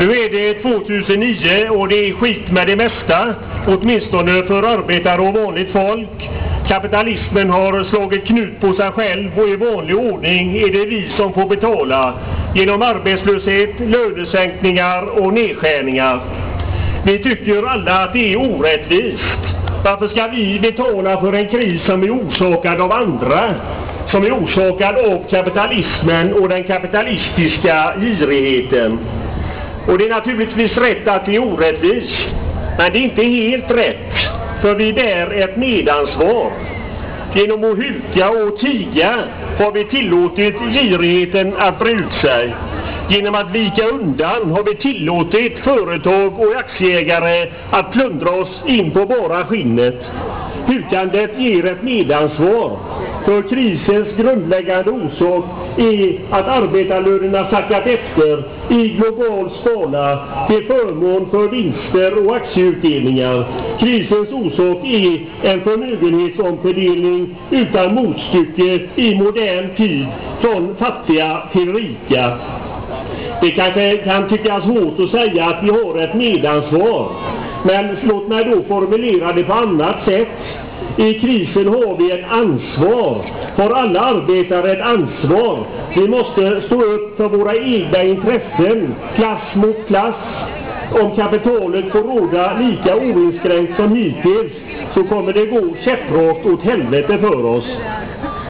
Nu är det 2009 och det är skit med det mesta, åtminstone för arbetare och vanligt folk. Kapitalismen har slagit knut på sig själv och i vanlig ordning är det vi som får betala genom arbetslöshet, lönesänkningar och nedskärningar. Vi tycker alla att det är orättvist. Varför ska vi betala för en kris som är orsakad av andra? Som är orsakad av kapitalismen och den kapitalistiska girigheten. Och det är naturligtvis rätt att det är orättvist. Men det är inte helt rätt. För vi bär ett medansvar. Genom att huka och tiga har vi tillåtit girigheten att bre ut sig. Genom att vika undan har vi tillåtit företag och aktieägare att plundra oss in på bara skinnet. Hukandet ger ett medansvar. För krisens grundläggande orsak är att arbetarlönerna sackat efter i global skala till förmån för vinster och aktieutdelningar. Krisens orsak är en förmögenhetsomfördelning utan motstycke i modern tid från fattiga till rika. Det kanske kan tyckas hårt att säga att vi har ett medansvar. Men låt mig då formulera det på annat sätt. I krisen har vi ett ansvar. Har alla arbetare ett ansvar. Vi måste stå upp för våra egna intressen. Klass mot klass. Om kapitalet får råda lika oinskränkt som hittills så kommer det gå käpprakt åt helvete för oss.